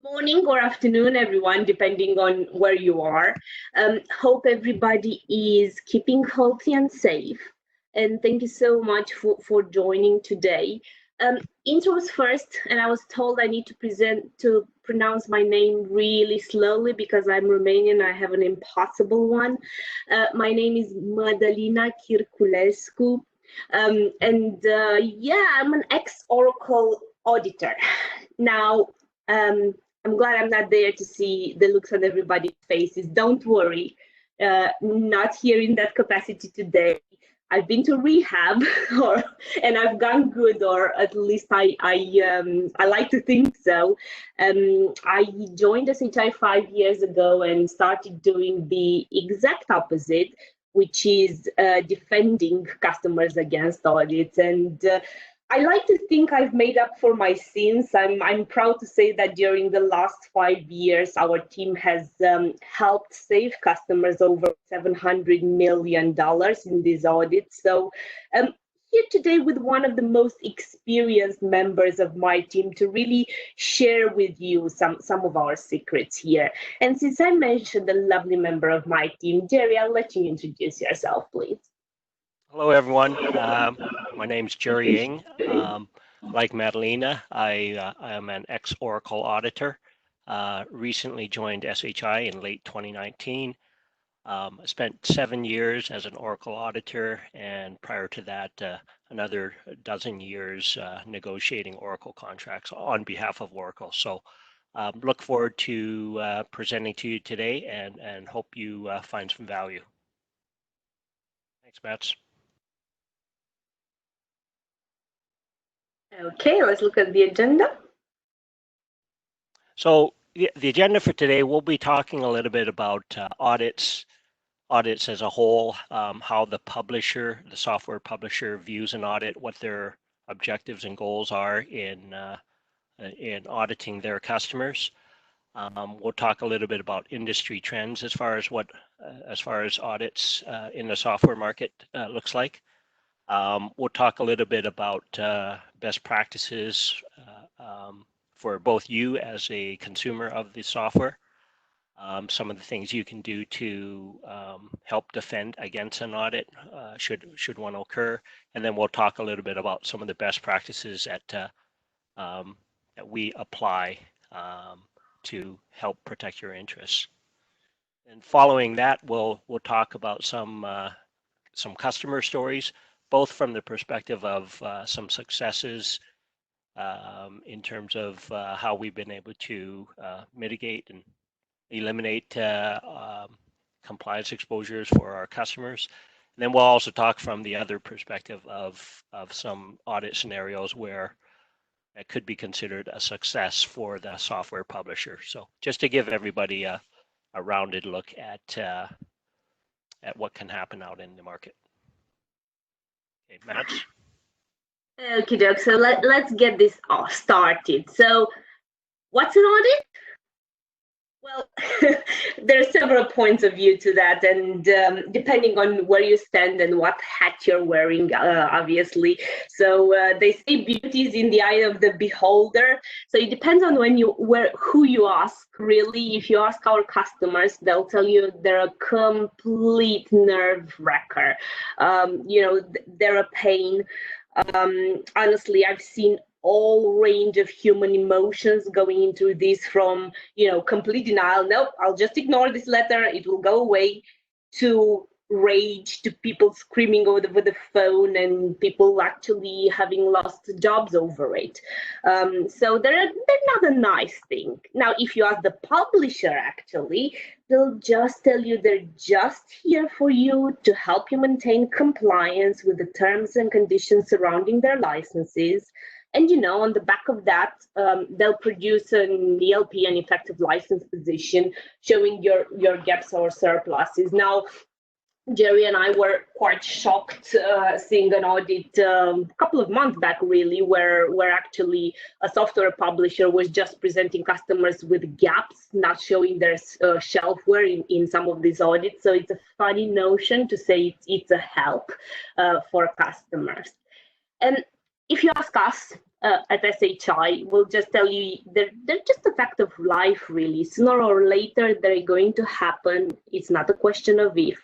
Morning or afternoon, everyone, depending on where you are. Hope everybody is keeping healthy and safe. And thank you so much for joining today. Intros first, and I was told I need to pronounce my name really slowly because I'm Romanian. I have an impossible one. My name is Madalina Kirculescu. Yeah, I'm an ex-Oracle auditor. Now, I'm glad I'm not there to see the looks on everybody's faces. Don't worry, not here in that capacity today. I've been to rehab, and I've gone good, or at least I like to think so. I joined SHI 5 years ago and started doing the exact opposite, which is defending customers against audits. And I like to think I've made up for my sins. I'm proud to say that during the last 5 years, our team has helped save customers over $700 million in these audits. So here today with one of the most experienced members of my team to really share with you some of our secrets here. And since I mentioned a lovely member of my team, Jerry, I'll let you introduce yourself, please. Hello, everyone. My name is Jerry Ng. Like Madalena, I am an ex-Oracle auditor. Recently joined SHI in late 2019. I spent 7 years as an Oracle auditor, and prior to that, another dozen years negotiating Oracle contracts on behalf of Oracle. So look forward to presenting to you today and hope you find some value. Thanks, Mats. Okay, let's look at the agenda. So the agenda for today, we'll be talking a little bit about audits as a whole, how the software publisher views an audit, what their objectives and goals are in auditing their customers. We'll talk a little bit about industry trends as far as audits in the software market looks like. We'll talk a little bit about best practices for both you as a consumer of the software, some of the things you can do to help defend against an audit should one occur, and then we'll talk a little bit about some of the best practices that we apply to help protect your interests. And following that, we'll talk about some customer stories, both from the perspective of some successes in terms of how we've been able to mitigate and eliminate compliance exposures for our customers. And then we'll also talk from the other perspective of some audit scenarios where it could be considered a success for the software publisher. So just to give everybody a rounded look at what can happen out in the market. Okay, Matt. Okay, Doug. So let's get this all started. So, what's an audit? Well, there are several points of view to that, and depending on where you stand and what hat you're wearing, obviously. So they say beauty is in the eye of the beholder. So it depends on who you ask. Really, if you ask our customers, they'll tell you they're a complete nerve wrecker. They're a pain. Honestly, I've seen all range of human emotions going into this, from complete denial, nope, I'll just ignore this letter, it will go away, to rage, to people screaming over the phone, and people actually having lost jobs over it. So they're not a nice thing. Now, if you ask the publisher, actually, they'll just tell you they're just here for you to help you maintain compliance with the terms and conditions surrounding their licenses. And on the back of that, they'll produce an ELP, an effective license position, showing your gaps or surpluses. Now, Jerry and I were quite shocked seeing an audit a couple of months back, really, where actually a software publisher was just presenting customers with gaps, not showing their shelfware in some of these audits. So it's a funny notion to say it's a help for customers. And if you ask us, at SHI will just tell you they're just a fact of life, really. Sooner or later, they're going to happen. It's not a question of if,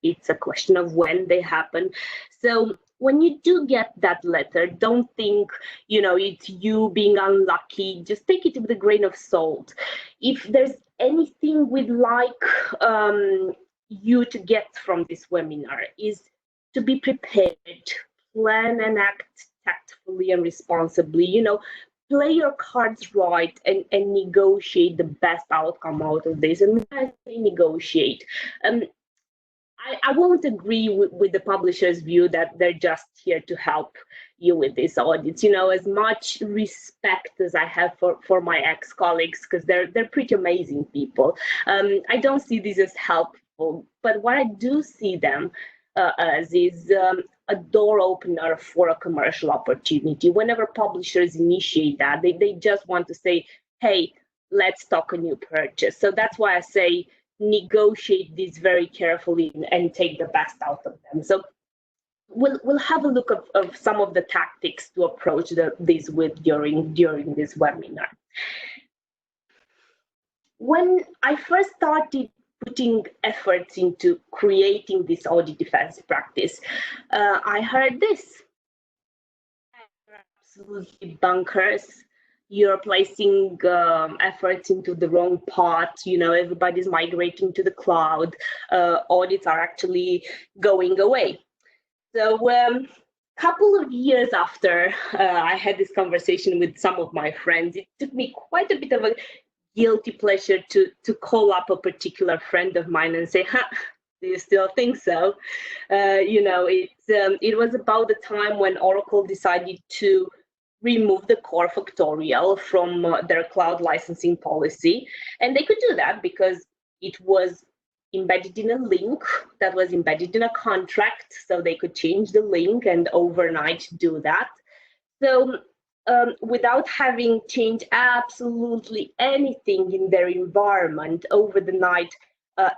it's a question of when they happen. So when you do get that letter, don't think, it's you being unlucky. Just take it with a grain of salt. If there's anything we'd like you to get from this webinar is to be prepared, plan and act tactfully and responsibly, play your cards right and negotiate the best outcome out of this. And when I say negotiate, I won't agree with the publisher's view that they're just here to help you with these audits. As much respect as I have for my ex-colleagues, because they're pretty amazing people, I don't see this as helpful. But what I do see them as is a door opener for a commercial opportunity. Whenever publishers initiate that, they just want to say, hey, let's talk a new purchase. So that's why I say negotiate these very carefully and take the best out of them. So we'll have a look of some of the tactics to approach this with during this webinar. When I first started putting efforts into creating this audit defense practice, I heard this: absolutely bunkers. You're placing efforts into the wrong pot. Everybody's migrating to the cloud. Audits are actually going away. So couple of years after I had this conversation with some of my friends, it took me quite a bit of a guilty pleasure to call up a particular friend of mine and say, do you still think so? It was about the time when Oracle decided to remove the core factorial from their cloud licensing policy. And they could do that because it was embedded in a link that was embedded in a contract. So they could change the link and overnight do that. So without having changed absolutely anything in their environment over the night,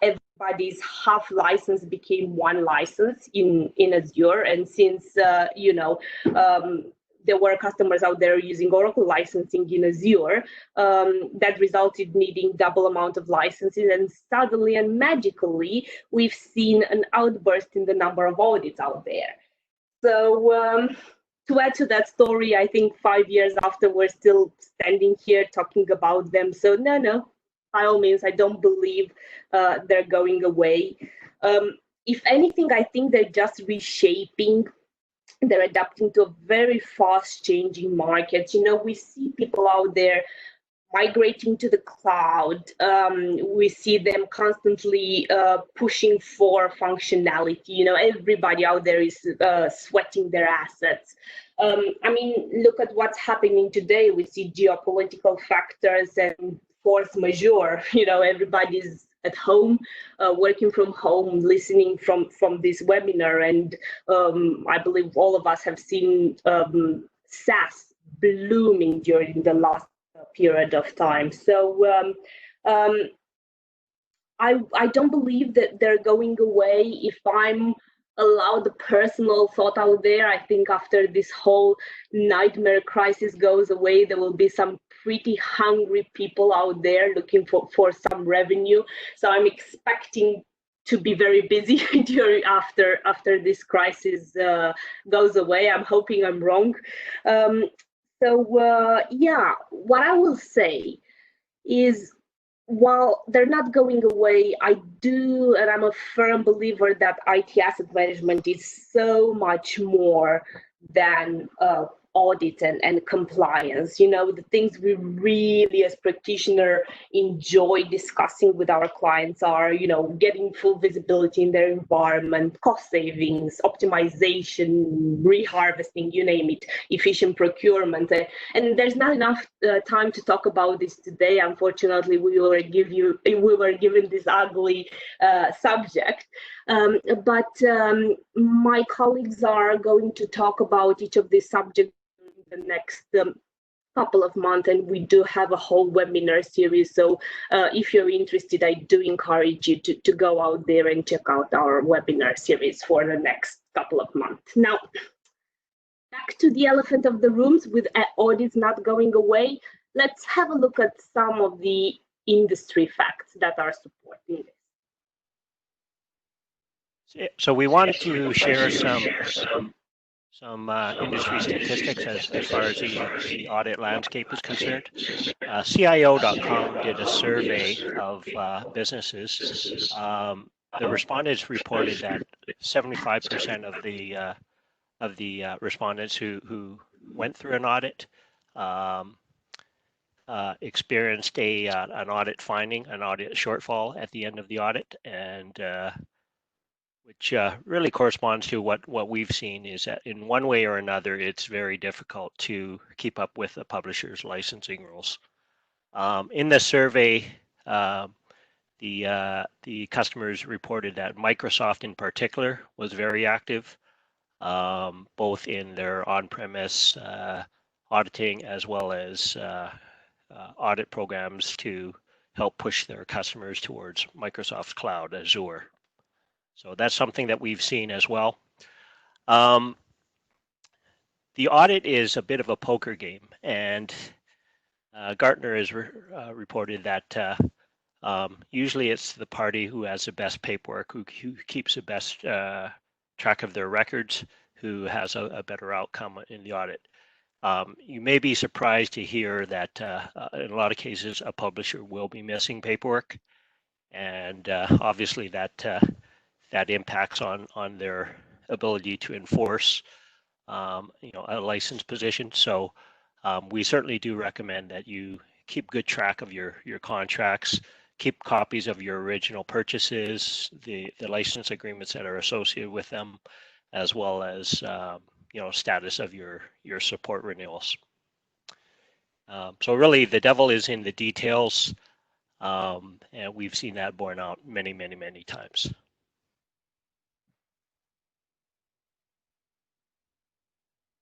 everybody's half license became one license in Azure. And since, there were customers out there using Oracle licensing in Azure, that resulted needing double amount of licenses. And suddenly and magically, we've seen an outburst in the number of audits out there. So to add to that story, I think 5 years after, we're still standing here talking about them. So no, by all means, I don't believe they're going away. If anything, I think they're just reshaping. They're adapting to a very fast changing market. We see people out there migrating to the cloud. We see them constantly pushing for functionality. Everybody out there is sweating their assets. Look at what's happening today. We see geopolitical factors and force majeure. Everybody's at home, working from home, listening from this webinar. And I believe all of us have seen SaaS blooming during the last period of time. So I don't believe that they're going away. If I'm allowed the personal thought out there, I think after this whole nightmare crisis goes away, there will be some pretty hungry people out there looking for some revenue. So I'm expecting to be very busy after this crisis goes away. I'm hoping I'm wrong. Yeah, what I will say is, while they're not going away, I do, and I'm a firm believer that IT asset management is so much more than audit and compliance. The things we really as practitioner enjoy discussing with our clients are, getting full visibility in their environment, cost savings, optimization, reharvesting, you name it, efficient procurement. And there's not enough time to talk about this today. Unfortunately, we were given this ugly subject. But my colleagues are going to talk about each of these subjects in the next couple of months, and we do have a whole webinar series. So if you're interested, I do encourage you to go out there and check out our webinar series for the next couple of months. Now, back to the elephant of the rooms with audits not going away, let's have a look at some of the industry facts that are supporting this. So we wanted to share some industry statistics as far as the audit landscape is concerned. CIO.com did a survey of businesses. The respondents reported that 75% of the respondents who went through an audit experienced an audit finding, an audit shortfall at the end of the audit, and which really corresponds to what we've seen is that in one way or another, it's very difficult to keep up with the publisher's licensing rules. In the survey, the customers reported that Microsoft in particular was very active, both in their on-premise auditing as well as audit programs to help push their customers towards Microsoft Cloud, Azure. So that's something that we've seen as well. The audit is a bit of a poker game, and Gartner has reported that usually it's the party who has the best paperwork, who keeps the best track of their records, who has a better outcome in the audit. You may be surprised to hear that in a lot of cases a publisher will be missing paperwork, and obviously that impacts on their ability to enforce a license position. So we certainly do recommend that you keep good track of your contracts, keep copies of your original purchases, the license agreements that are associated with them, as well as status of your support renewals. So really the devil is in the details, and we've seen that borne out many, many, many times.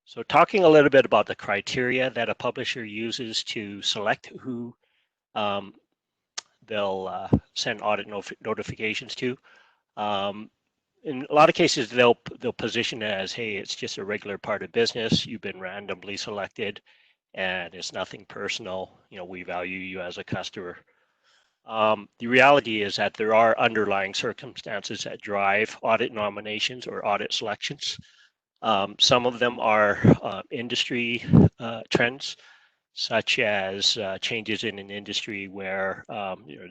So talking a little bit about the criteria that a publisher uses to select who they'll send audit notifications to. In a lot of cases, they'll position it as, hey, it's just a regular part of business. You've been randomly selected, and it's nothing personal. We value you as a customer. The reality is that there are underlying circumstances that drive audit nominations or audit selections. Some of them are industry trends, such as changes in an industry where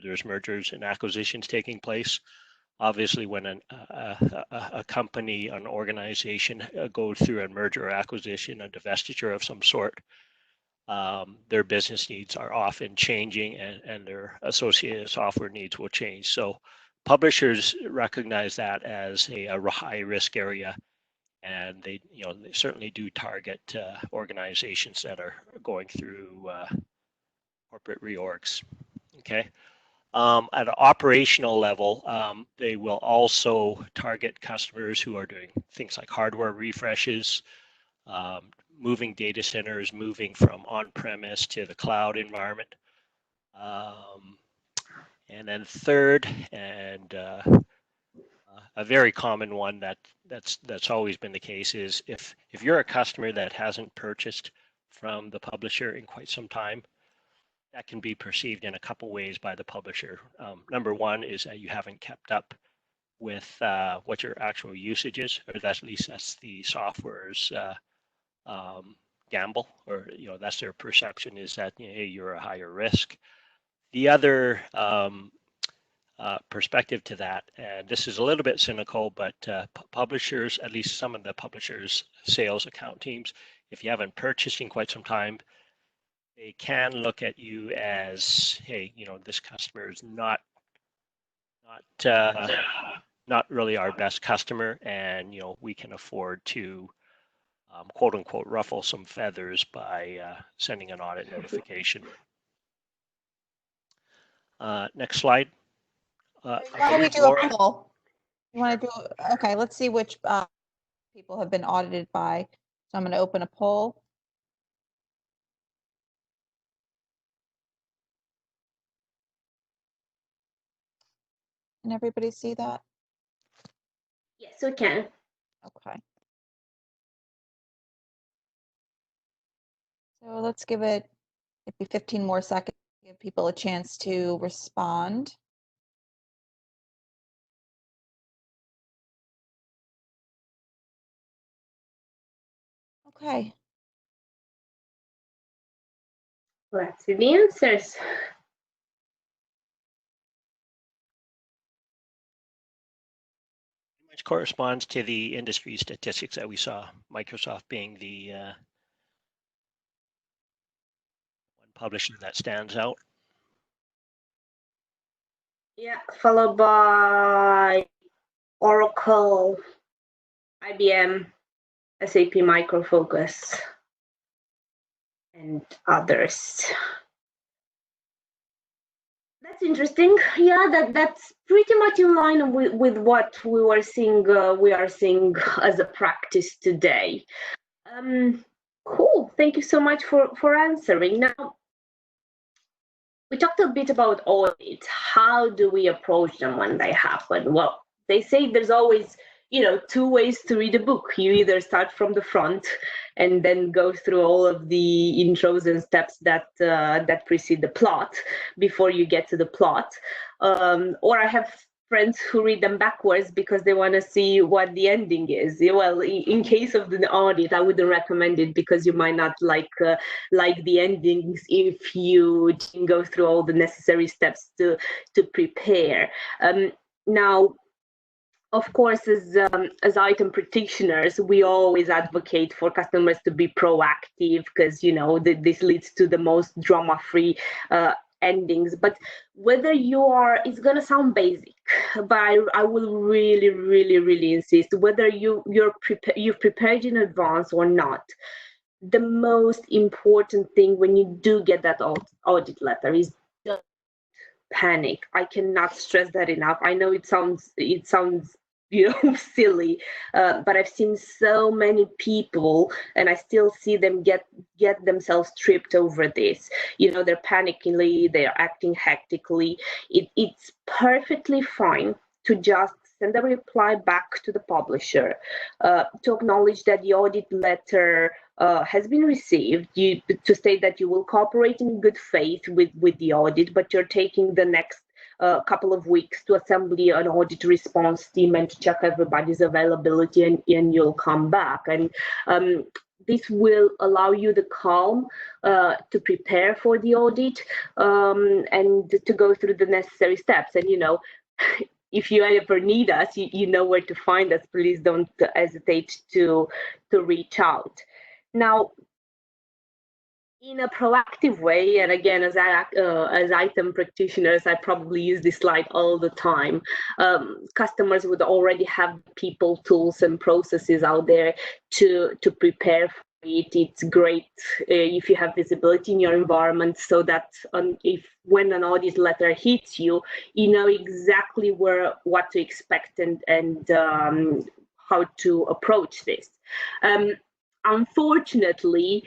there's mergers and acquisitions taking place. Obviously, when a company, an organization goes through a merger or acquisition, a divestiture of some sort, their business needs are often changing, and their associated software needs will change. So publishers recognize that as a high risk area, and they certainly do target organizations that are going through corporate reorgs. Okay. At an operational level, they will also target customers who are doing things like hardware refreshes, moving data centers, moving from on-premise to the cloud environment. And then third, and a very common one that's always been the case is if you're a customer that hasn't purchased from the publisher in quite some time, that can be perceived in a couple ways by the publisher. Number one is that you haven't kept up with what your actual usage is, or at least that's the software's gamble, or that's their perception, is that hey, you're a higher risk. The other perspective to that, and this is a little bit cynical, but publishers, at least some of the publishers' sales account teams, if you haven't purchased in quite some time, they can look at you as, hey, this customer is not really our best customer, and we can afford to quote unquote ruffle some feathers by sending an audit notification. Next slide. Why don't we do a poll? You want to do? Okay, let's see which people have been audited by. So I'm going to open a poll. Can everybody see that? Yes, we can. Okay. So let's give it maybe 15 more seconds to give people a chance to respond. Okay. Let's see the answers. Which corresponds to the industry statistics that we saw, Microsoft being the one publisher that stands out. Yeah, followed by Oracle, IBM, SAP Micro Focus, and others. That's interesting. Yeah, that's pretty much in line with what we are seeing as a practice today. Cool. Thank you so much for answering. Now, we talked a bit about audits. How do we approach them when they happen? Well, they say there's always, two ways to read a book. You either start from the front and then go through all of the intros and steps that precede the plot before you get to the plot. Or I have friends who read them backwards because they want to see what the ending is. Well, in case of the audit, I wouldn't recommend it because you might not like the endings if you didn't go through all the necessary steps to prepare. Now, of course, as item practitioners, we always advocate for customers to be proactive because this leads to the most drama-free endings. But whether it's going to sound basic, but I will really, really, really insist, whether you've prepared in advance or not, the most important thing when you do get that audit letter is don't panic. I cannot stress that enough. I know it sounds silly, but I've seen so many people, and I still see them get themselves tripped over this. They're panicking, they're acting hectically. It's perfectly fine to just send a reply back to the publisher to acknowledge that the audit letter has been received, to state that you will cooperate in good faith with the audit, but you're taking the next couple of weeks to assemble an audit response team and to check everybody's availability, and you'll come back. And this will allow you the calm to prepare for the audit and to go through the necessary steps. And if you ever need us, you know where to find us. Please don't hesitate to reach out. Now, in a proactive way, and again, as item practitioners, I probably use this slide all the time. Customers would already have people, tools, and processes out there to prepare for it. It's great if you have visibility in your environment, so that when an audit letter hits you, you know exactly what to expect and how to approach this. Unfortunately,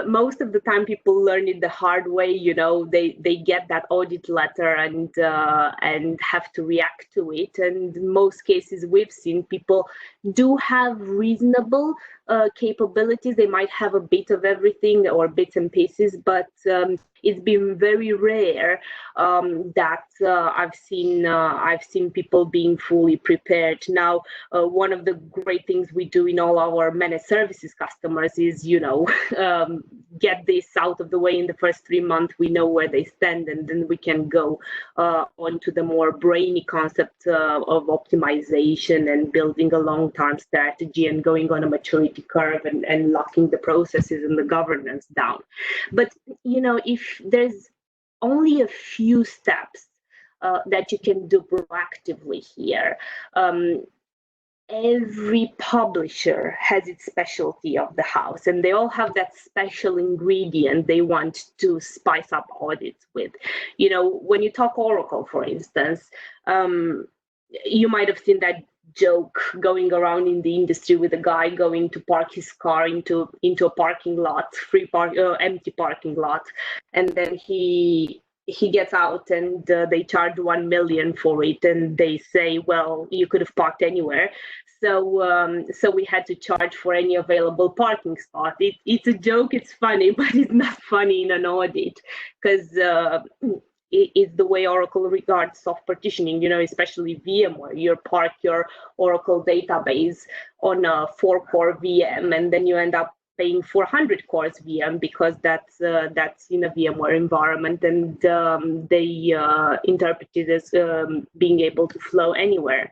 most of the time people learn it the hard way. They get that audit letter and have to react to it. And in most cases we've seen, people do have reasonable capabilities. They might have a bit of everything or bits and pieces, but it's been very rare that I've seen people being fully prepared. Now, one of the great things we do in all our managed services customers is, get this out of the way in the first 3 months. We know where they stand, and then we can go on to the more brainy concept of optimization and building a long-term strategy and going on a maturity curve and locking the processes and the governance down. But, if there's only a few steps that you can do proactively here, every publisher has its specialty of the house, and they all have that special ingredient they want to spice up audits with. When you talk Oracle, for instance, you might have seen that joke going around in the industry with a guy going to park his car into a parking lot, empty parking lot, and then he gets out and they charge 1 million for it, and they say, well, you could have parked anywhere. so we had to charge for any available parking spot. It's a joke, it's funny, but it's not funny in an audit, because it's the way Oracle regards soft partitioning, especially VMware. You park your Oracle database on a 4-core VM, and then you end up paying 400 cores VM, because that's in a VMware environment, and they interpret it as being able to flow anywhere.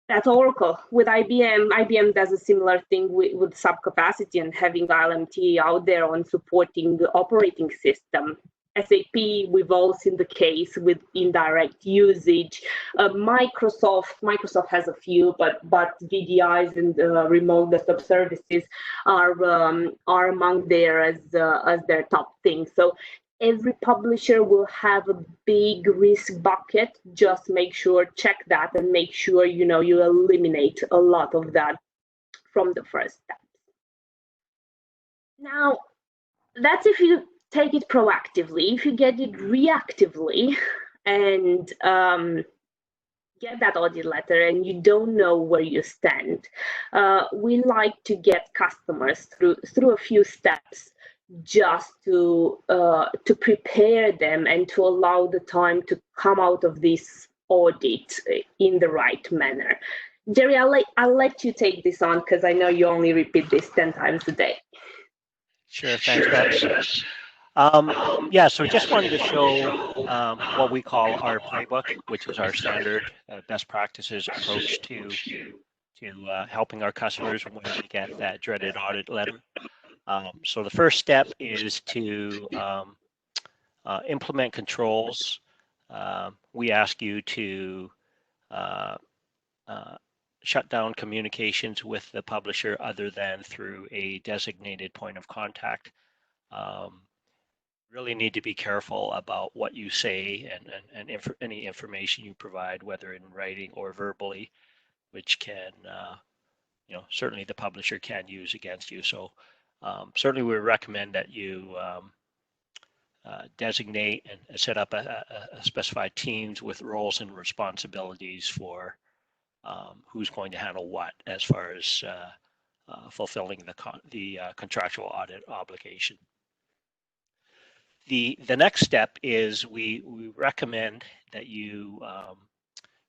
That's Oracle. With IBM does a similar thing with subcapacity and having ILMT out there on supporting the operating system. SAP, we've all seen the case with indirect usage. Microsoft has a few, but VDIs and remote desktop services are among there as their top thing. So every publisher will have a big risk bucket. Just check that, and make sure you eliminate a lot of that from the first step. Now, that's if you take it proactively. If you get it reactively and get that audit letter and you don't know where you stand, we like to get customers through a few steps, just to prepare them and to allow the time to come out of this audit in the right manner. Jerry, I'll let you take this on, because I know you only repeat this 10 times a day. Sure, thanks, Beth. Yeah, so just wanted to show what we call our playbook, which is our standard best practices approach to helping our customers when they get that dreaded audit letter. So the first step is to implement controls. We ask you to shut down communications with the publisher other than through a designated point of contact. Really need to be careful about what you say and any information you provide, whether in writing or verbally, which can, certainly the publisher can use against you. So certainly we recommend that you designate and set up a specified teams with roles and responsibilities for who's going to handle what as far as fulfilling the contractual audit obligation. The next step is we recommend that you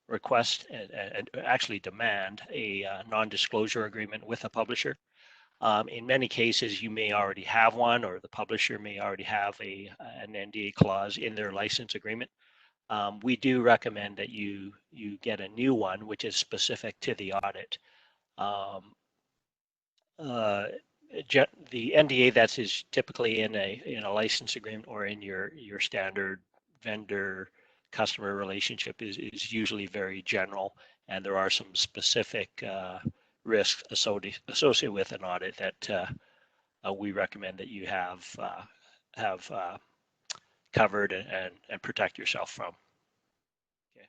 request and actually demand a non-disclosure agreement with a publisher. In many cases, you may already have one, or the publisher may already have an NDA clause in their license agreement. We do recommend that you get a new one, which is specific to the audit. The NDA that is typically in a license agreement or in your standard vendor customer relationship is usually very general, and there are some specific risks associated with an audit that we recommend that you have covered and protect yourself from. Okay.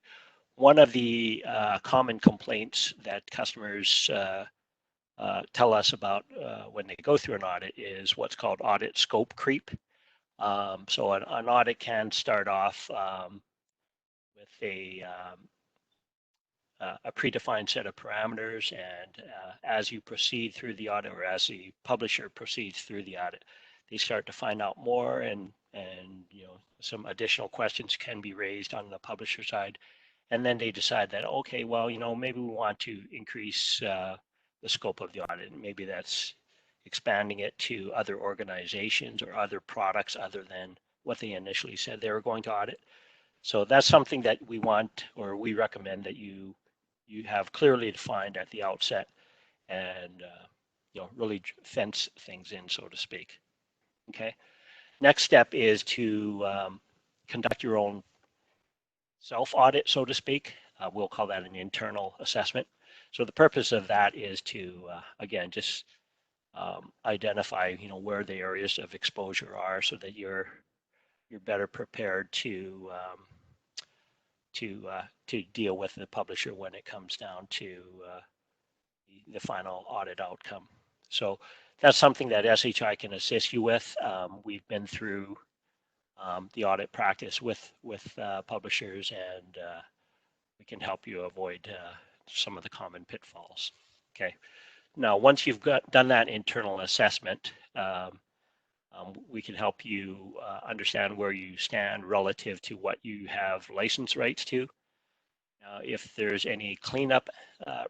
One of the common complaints that customers tell us about when they go through an audit is what's called audit scope creep. So an audit can start off with a predefined set of parameters, and as you proceed through the audit, or as the publisher proceeds through the audit, they start to find out more, and some additional questions can be raised on the publisher side, and then they decide that, okay, well, maybe we want to increase the scope of the audit. Maybe that's expanding it to other organizations or other products other than what they initially said they were going to audit. So that's something that we want, or we recommend that you have clearly defined at the outset, and really fence things in, so to speak. Okay. Next step is to conduct your own self-audit, so to speak. We'll call that an internal assessment. So the purpose of that is to, again, just identify, where the areas of exposure are, so that you're better prepared to deal with the publisher when it comes down to the final audit outcome. So that's something that SHI can assist you with. We've been through the audit practice with publishers, and we can help you avoid some of the common pitfalls. Okay. Now, once you've done that internal assessment, we can help you understand where you stand relative to what you have license rights to. If there's any cleanup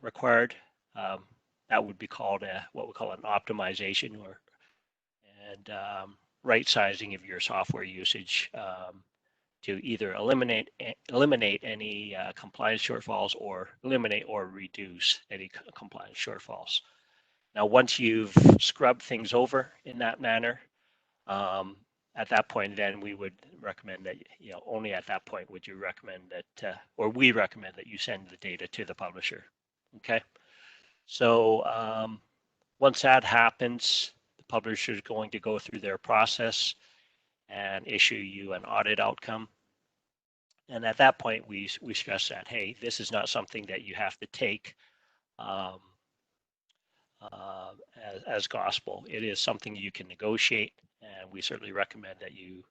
required, that would be called what we call an optimization, and right sizing of your software usage to either eliminate any compliance shortfalls, or eliminate or reduce any compliance shortfalls. Now, once you've scrubbed things over in that manner, at that point, then we would recommend that, only at that point would you recommend that, or we recommend that you send the data to the publisher. Okay. So once that happens, the publisher is going to go through their process and issue you an audit outcome. And at that point, we stress that, hey, this is not something that you have to take as gospel. It is something you can negotiate, and we certainly recommend that you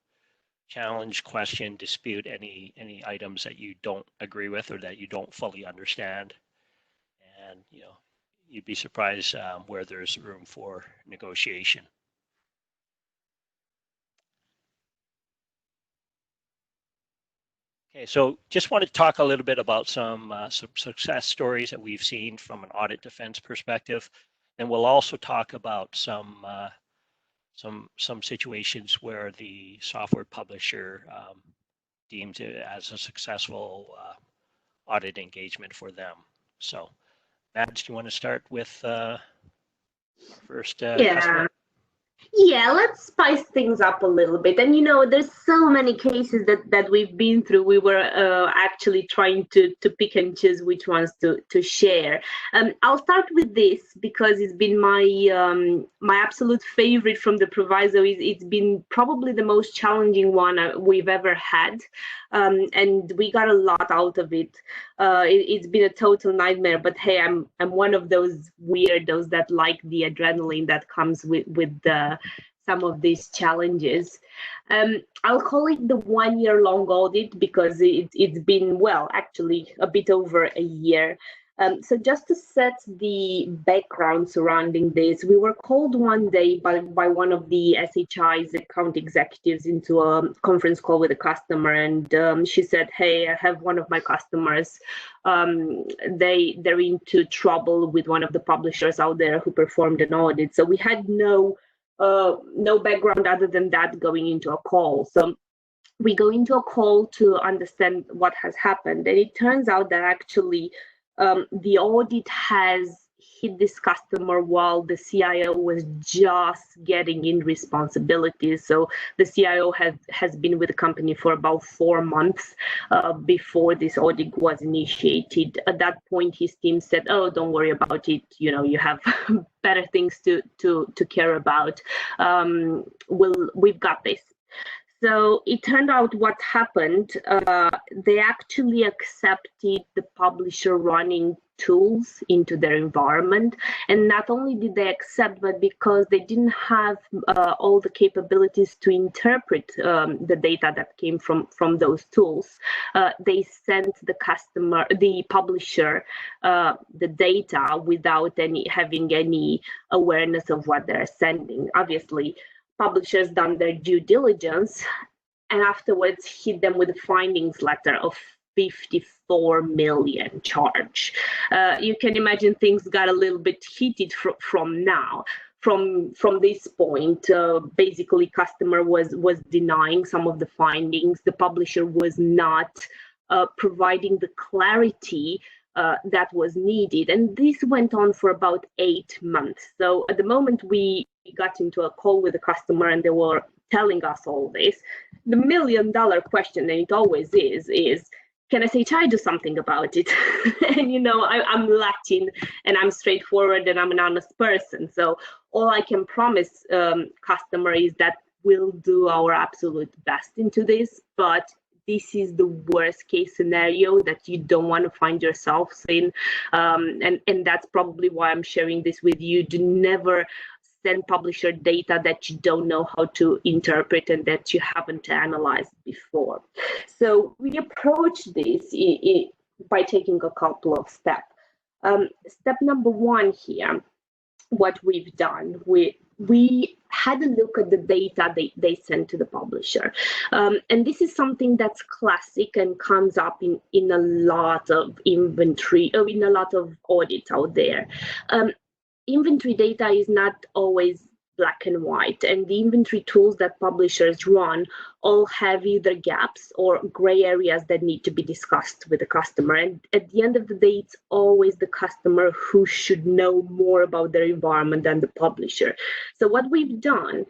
challenge, question, dispute any items that you don't agree with or that you don't fully understand. And you'd be surprised where there's room for negotiation. Okay, so just want to talk a little bit about some success stories that we've seen from an audit defense perspective, and we'll also talk about some situations where the software publisher deems it as a successful audit engagement for them. So, Mads, do you want to start with first customer? Yeah, let's spice things up a little bit. And there's so many cases that we've been through. We were actually trying to pick and choose which ones to share. I'll start with this because it's been my absolute favorite from the proviso. It's been probably the most challenging one we've ever had, and we got a lot out of it. It's been a total nightmare, but hey, I'm one of those weirdos that like the adrenaline that comes with some of these challenges. I'll call it the 1 year long audit because it's been, well, actually a bit over a year. So just to set the background surrounding this, we were called one day by one of the SHI's account executives into a conference call with a customer, and she said, "Hey, I have one of my customers. They're into trouble with one of the publishers out there who performed an audit." So we had no background other than that going into a call. So we go into a call to understand what has happened, and it turns out that actually the audit has hit this customer while the CIO was just getting in responsibilities. So the CIO has been with the company for about 4 months before this audit was initiated. At that point, his team said, "Oh, don't worry about it. You have better things to care about. We've got this." So it turned out what happened, they actually accepted the publisher running tools into their environment. And not only did they accept, but because they didn't have all the capabilities to interpret the data that came from those tools, they sent the publisher, the data without having any awareness of what they're sending. Obviously, publishers done their due diligence and afterwards hit them with a findings letter of 54 million charge. You can imagine things got a little bit heated from now. From this point, basically customer was denying some of the findings. The publisher was not providing the clarity that was needed. And this went on for about 8 months. So at the moment we got into a call with the customer and they were telling us all this, the $1 million question, and it always is, can SHI do something about it? And I'm Latin and I'm straightforward and I'm an honest person. So all I can promise customer is that we'll do our absolute best into this, but this is the worst case scenario that you don't want to find yourselves in. And that's probably why I'm sharing this with you. Do never send publisher data that you don't know how to interpret and that you haven't analyzed before. So we approach this by taking a couple of steps. Step number one here, what we've done, we had a look at the data they sent to the publisher. And this is something that's classic and comes up in a lot of inventory, or in a lot of audits out there. Inventory data is not always black and white, and the inventory tools that publishers run all have either gaps or gray areas that need to be discussed with the customer. And at the end of the day, it's always the customer who should know more about their environment than the publisher. So what we've done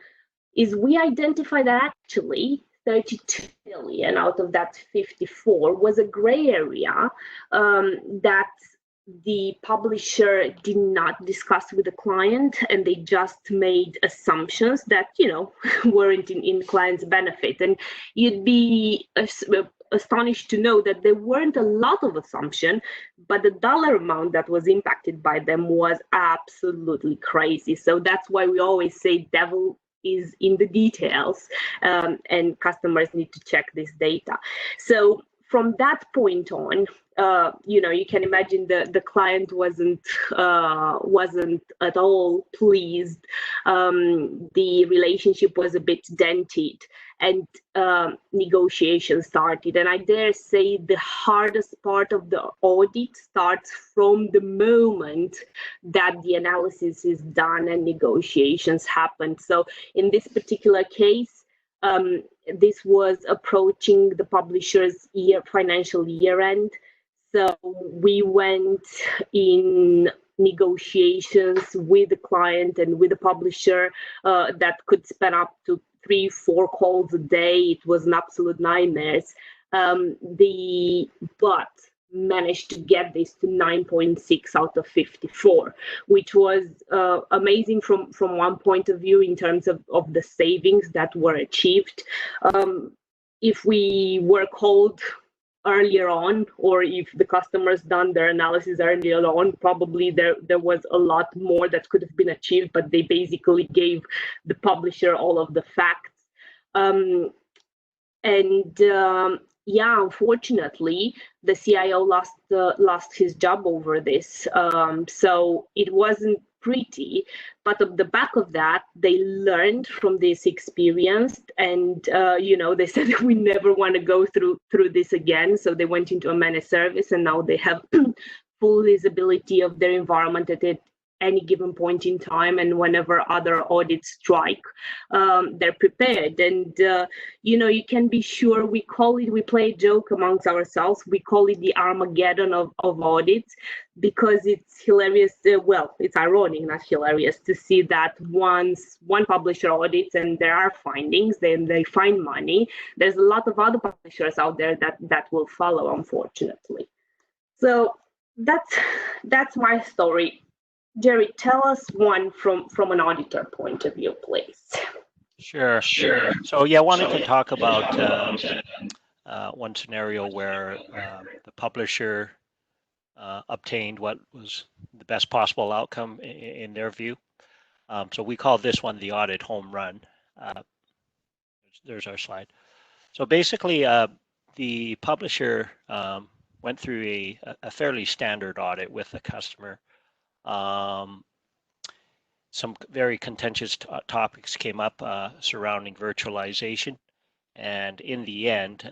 is we identified that actually 32 billion out of that 54 was a gray area that the publisher did not discuss with the client, and they just made assumptions that, you know, weren't in client's benefit. And you'd be astonished to know that there weren't a lot of assumption, but the dollar amount that was impacted by them was absolutely crazy. So that's why we always say devil is in the details, and customers need to check this data. So from that point on, you know, you can imagine the client wasn't at all pleased. The relationship was a bit dented, and negotiations started. And I dare say the hardest part of the audit starts from the moment that the analysis is done and negotiations happen. So in this particular case, this was approaching the publisher's financial year end. So we went in negotiations with the client and with the publisher that could span up to 3-4 calls a day. It was an absolute nightmare. But managed to get this to 9.6 out of 54, which was amazing from one point of view in terms of the savings that were achieved. If we were called earlier on, or if the customers done their analysis earlier on, probably there was a lot more that could have been achieved, but they basically gave the publisher all of the facts. Yeah, unfortunately, the CIO lost his job over this. So it wasn't pretty, but on the back of that, they learned from this experience, and you know, they said we never want to go through this again. So they went into a managed service, and now they have full visibility of their environment at any given point in time, and whenever other audits strike, they're prepared. And you know, you can be sure we play a joke amongst ourselves, we call it the Armageddon of audits, because it's hilarious. Well, it's ironic, not hilarious, to see that once one publisher audits and there are findings, then they find money, there's a lot of other publishers out there that will follow, unfortunately. So that's my story. Jerry, tell us one from an auditor point of view, please. Sure. So yeah, I wanted to talk about one scenario where the publisher obtained what was the best possible outcome in their view. So we call this one the audit home run. There's our slide. So basically, the publisher went through a fairly standard audit with the customer. Some very contentious topics came up surrounding virtualization, and in the end,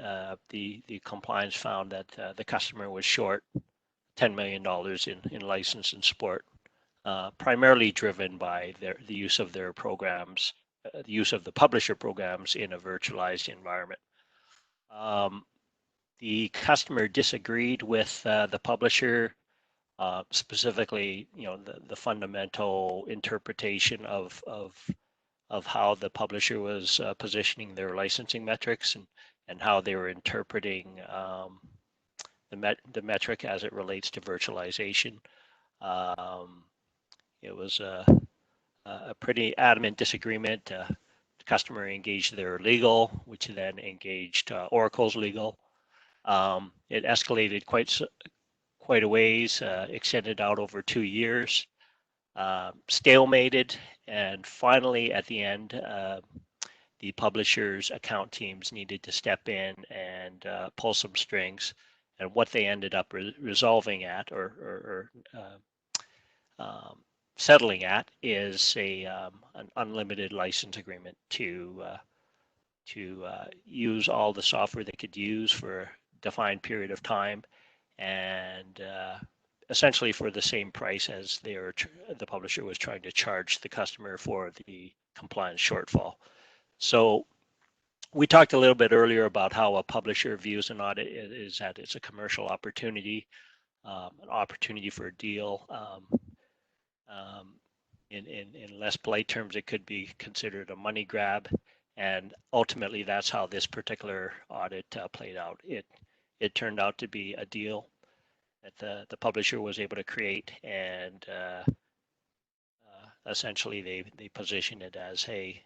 the compliance found that the customer was short $10 million in license and support, primarily driven by the use of their programs, the use of the publisher programs in a virtualized environment. The customer disagreed with the publisher. Specifically, you know, the fundamental interpretation of how the publisher was positioning their licensing metrics and how they were interpreting the metric as it relates to virtualization. It was a pretty adamant disagreement. The customer engaged their legal, which then engaged Oracle's legal. It escalated quite a ways, extended out over 2 years, stalemated, and finally at the end, the publisher's account teams needed to step in and pull some strings what they ended up resolving at or settling at is an unlimited license agreement to use all the software they could use for a defined period of time, and essentially for the same price as the publisher was trying to charge the customer for the compliance shortfall. So we talked a little bit earlier about how a publisher views an audit is that it's a commercial opportunity, an opportunity for a deal. In less polite terms, it could be considered a money grab, and ultimately that's how this particular audit played out. It turned out to be a deal that the publisher was able to create, and essentially they position it as, hey,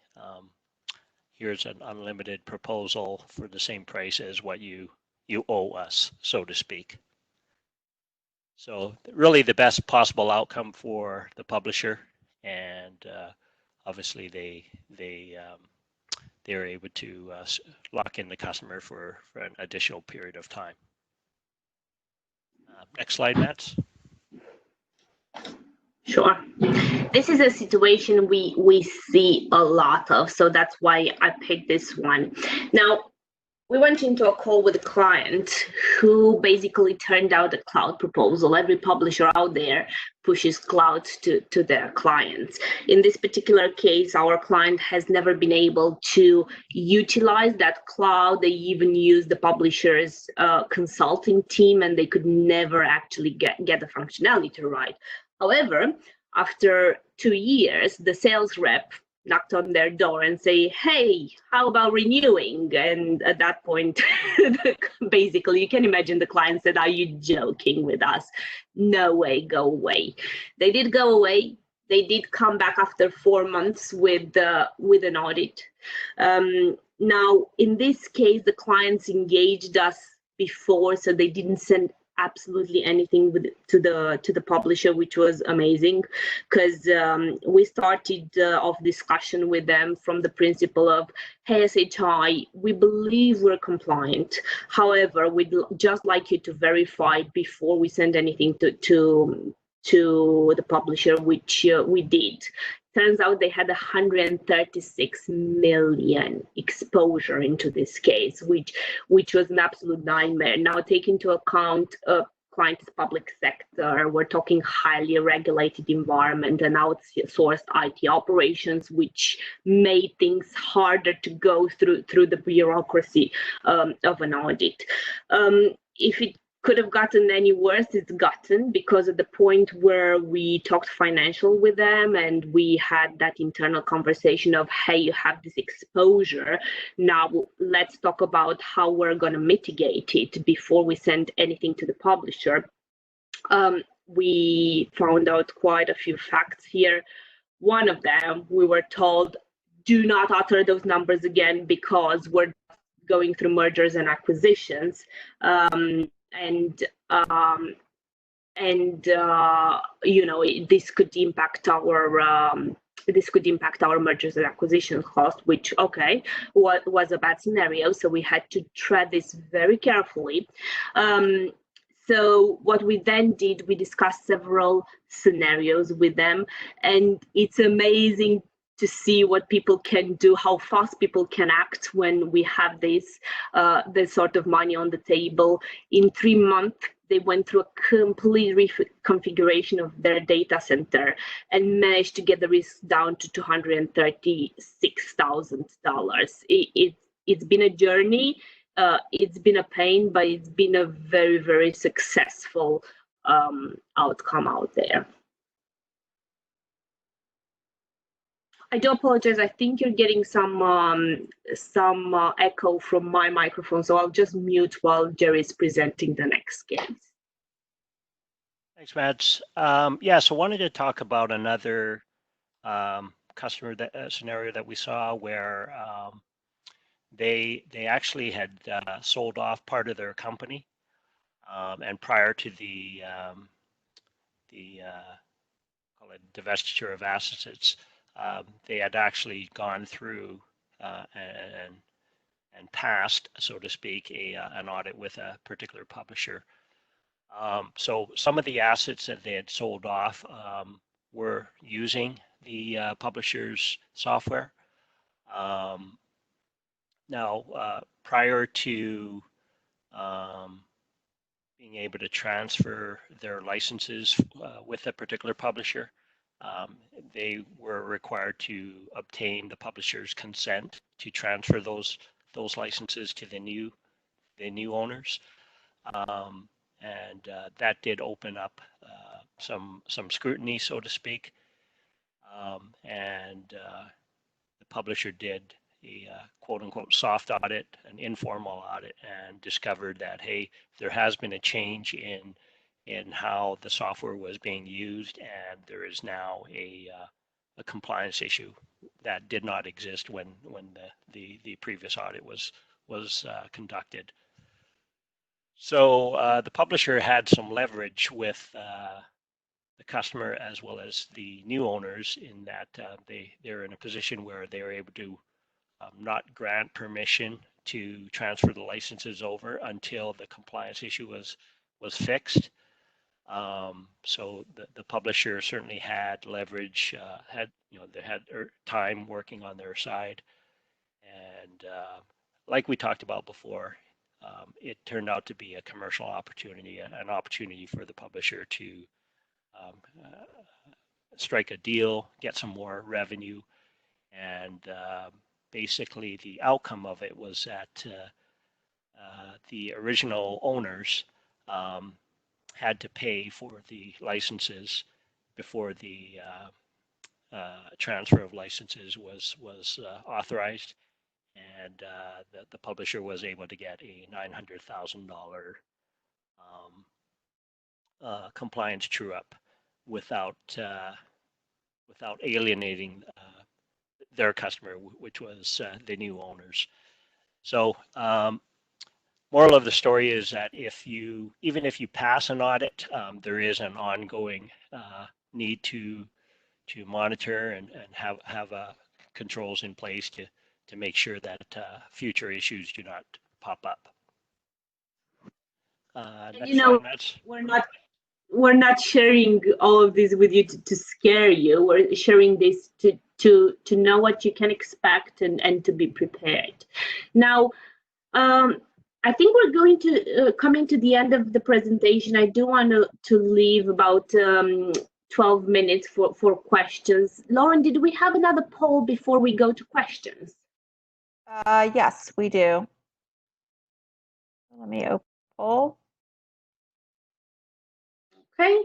here's an unlimited proposal for the same price as what you owe us, so to speak. So really the best possible outcome for the publisher, and obviously they're able to lock in the customer for an additional period of time. Next slide, Matt. Sure. This is a situation we see a lot of, so that's why I picked this one. Now, we went into a call with a client who basically turned out a cloud proposal. Every publisher out there pushes cloud to their clients. In this particular case, our client has never been able to utilize that cloud. They even used the publisher's consulting team, and they could never actually get the functionality right. However, after 2 years, the sales rep knocked on their door and say, hey, how about renewing? And at that point, basically, you can imagine the client said, are you joking with us? No way, go away. They did go away. They did come back after 4 months with an audit. Now, in this case, the clients engaged us before, so they didn't send absolutely anything to the publisher, which was amazing, because we started off discussion with them from the principle of, hey, SHI, we believe we're compliant. However, we'd just like you to verify before we send anything to the publisher, which we did. Turns out they had 136 million exposure into this case, which was an absolute nightmare. Now, take into account client is public sector, we're talking highly regulated environment and outsourced IT operations, which made things harder to go through the bureaucracy of an audit. If it could have gotten any worse, it's gotten, because at the point where we talked financial with them and we had that internal conversation of, hey, you have this exposure, now let's talk about how we're going to mitigate it before we send anything to the publisher. We found out quite a few facts here. One of them, we were told, do not utter those numbers again because we're going through mergers and acquisitions. You know, this could impact our mergers and acquisitions cost, which, okay, was a bad scenario. So we had to tread this very carefully. So what we then did, we discussed several scenarios with them, and it's amazing to see what people can do, how fast people can act when we have this sort of money on the table. In 3 months, they went through a complete reconfiguration of their data center and managed to get the risk down to $236,000. It's been a journey. It's been a pain, but it's been a very, very successful outcome out there. I do apologize. I think you're getting some echo from my microphone, so I'll just mute while Jerry is presenting the next case. Thanks, Mads. Yeah, so wanted to talk about another customer scenario that we saw where they actually had sold off part of their company, and prior to the call it divestiture of assets, they had actually gone through and passed, so to speak, an audit with a particular publisher. So some of the assets that they had sold off were using the publisher's software. Now, prior to being able to transfer their licenses with a particular publisher, they were required to obtain the publisher's consent to transfer those licenses to the new owners, and that did open up some scrutiny, so to speak, and the publisher did a quote unquote soft audit, an informal audit, and discovered that, hey, there has been a change in how the software was being used, and there is now a compliance issue that did not exist when the previous audit was conducted. So the publisher had some leverage with the customer as well as the new owners, in that they're in a position where they're able to not grant permission to transfer the licenses over until the compliance issue was fixed. So the publisher certainly had leverage, they had time working on their side, and like we talked about before, it turned out to be a commercial opportunity, an opportunity for the publisher to strike a deal, get some more revenue, and basically the outcome of it was that the original owners had to pay for the licenses before the transfer of licenses was authorized, and the publisher was able to get a $900,000 compliance true-up without alienating their customer, which was the new owners. So moral of the story is that even if you pass an audit, there is an ongoing need to monitor and have controls in place to make sure that future issues do not pop up. Next slide, we're not sharing all of this with you to scare you. We're sharing this to know what you can expect and to be prepared. Now, I think we're going to coming to the end of the presentation. I do want to leave about 12 minutes for questions. Lauren, did we have another poll before we go to questions? Yes, we do. Let me open the poll. Okay.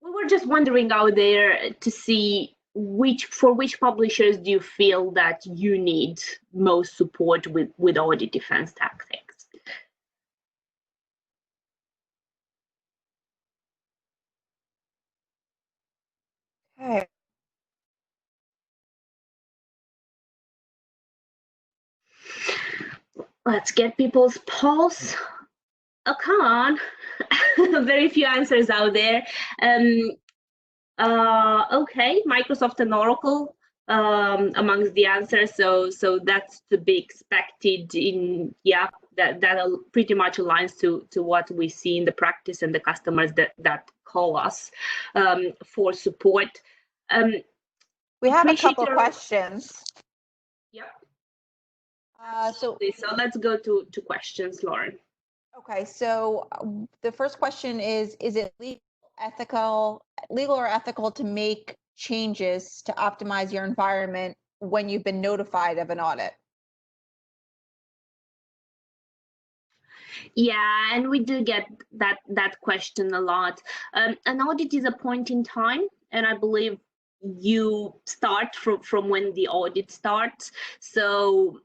We were just wondering out there to see for which publishers do you feel that you need most support with audit defense tactics? Okay. Let's get people's polls. Oh, come on. Very few answers out there. Okay, Microsoft and Oracle amongst the answers, so that's to be expected. That pretty much aligns to what we see in the practice and the customers that call us for support. We have a couple questions. Yep. So let's go to questions, Lauren. Okay, so the first question is it legal or ethical to make changes to optimize your environment when you've been notified of an audit? Yeah, and we do get that question a lot. An audit is a point in time, and I believe you start from when the audit starts. So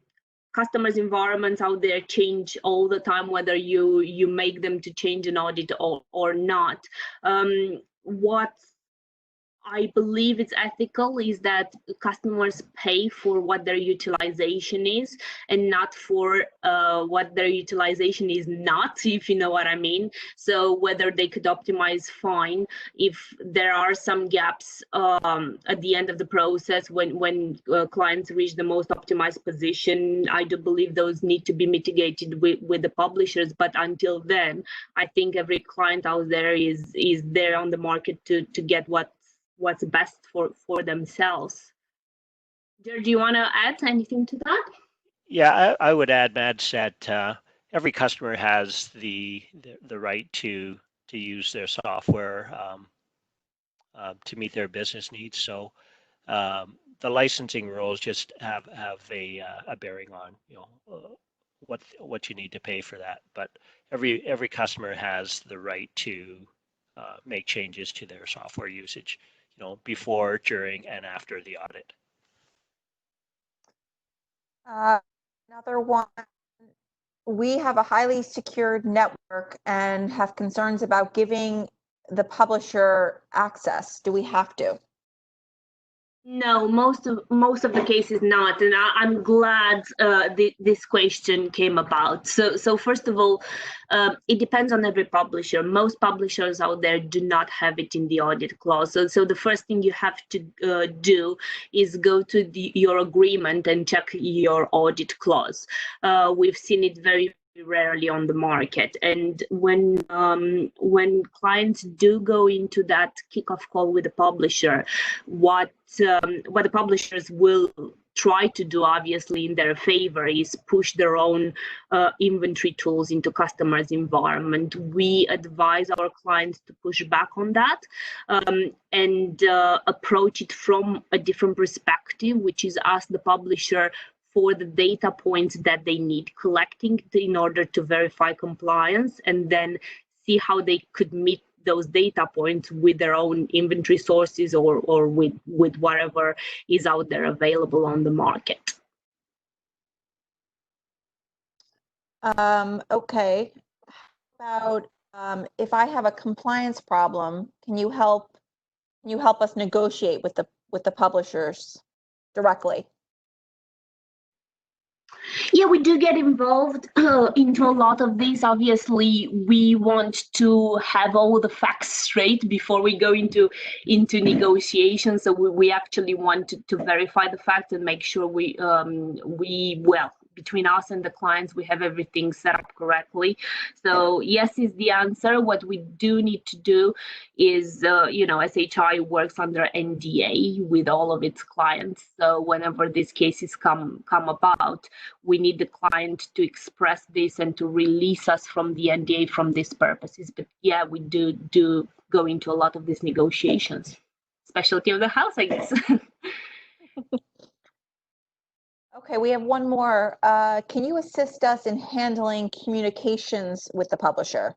customers' environments out there change all the time, whether you make them to change an audit or not. What's I believe it's ethical is that customers pay for what their utilization is and not for what their utilization is not, if you know what I mean. So whether they could optimize, fine. If there are some gaps at the end of the process when clients reach the most optimized position, I do believe those need to be mitigated with the publishers. But until then, I think every client out there is there on the market to get what's best for themselves. Do you want to add anything to that? Yeah, I would add, Mads, that every customer has the right to use their software to meet their business needs. So the licensing rules just have a bearing on what you need to pay for that. But every customer has the right to make changes to their software usage, before, during, and after the audit. Another one, we have a highly secured network and have concerns about giving the publisher access. Do we have to? No, most of the cases not, and I'm glad this question came about. So first of all, it depends on every publisher. Most publishers out there do not have it in the audit clause. So the first thing you have to do is go to your agreement and check your audit clause. We've seen it very rarely on the market, and when clients do go into that kickoff call with the publisher, what the publishers will try to do, obviously in their favor, is push their own inventory tools into customers' environment. We advise our clients to push back on that and approach it from a different perspective, which is ask the publisher for the data points that they need collecting in order to verify compliance, and then see how they could meet those data points with their own inventory sources or with whatever is out there available on the market. Okay. How about if I have a compliance problem, can you help us negotiate with the publishers directly? Yeah, we do get involved into a lot of these. Obviously, we want to have all the facts straight before we go into negotiations. So we actually want to verify the facts and make sure we between us and the clients, we have everything set up correctly. So yes is the answer. What we do need to do is, SHI works under NDA with all of its clients. So whenever these cases come about, we need the client to express this and to release us from the NDA from these purposes. But yeah, we do go into a lot of these negotiations. Specialty of the house, I guess. Okay, we have one more. Can you assist us in handling communications with the publisher?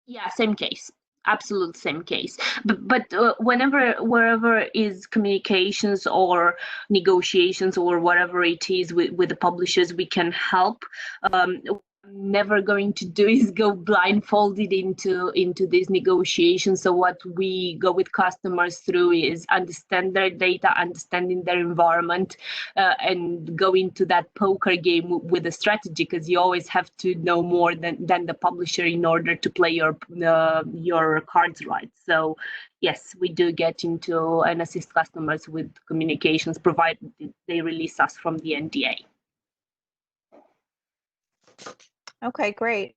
Yeah, same case. Absolute same case. But wherever is communications or negotiations or whatever it is with the publishers, we can help. Never going to do is go blindfolded into these negotiations. So what we go with customers through is understand their data, understanding their environment, and go into that poker game with a strategy, because you always have to know more than the publisher in order to play your cards right. So yes, we do get into and assist customers with communications, provided they release us from the NDA. Okay, great.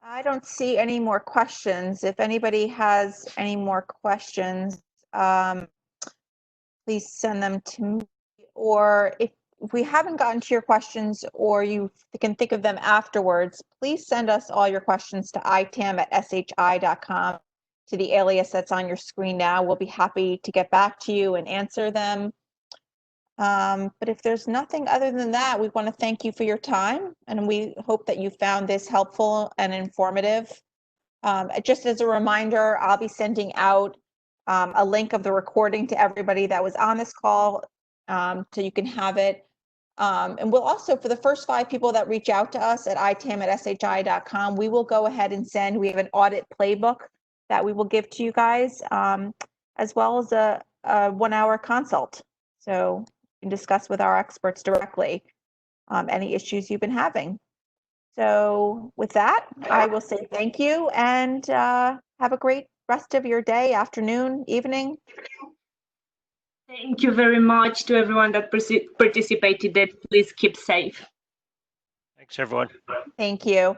I don't see any more questions. If anybody has any more questions, please send them to me. Or if we haven't gotten to your questions or you can think of them afterwards, please send us all your questions to itam@shi.com, to the alias that's on your screen now. We'll be happy to get back to you and answer them. But if there's nothing other than that, we want to thank you for your time, and we hope that you found this helpful and informative. Just as a reminder, I'll be sending out a link of the recording to everybody that was on this call, so you can have it. And we'll also, for the first 5 people that reach out to us at itam@shi.com, we will go ahead and we have an audit playbook that we will give to you guys, as well as a 1-hour consult. So you can discuss with our experts directly any issues you've been having. So with that, I will say thank you and have a great rest of your day, afternoon, evening. Thank you very much to everyone that participated. Please keep safe. Thanks, everyone. Thank you.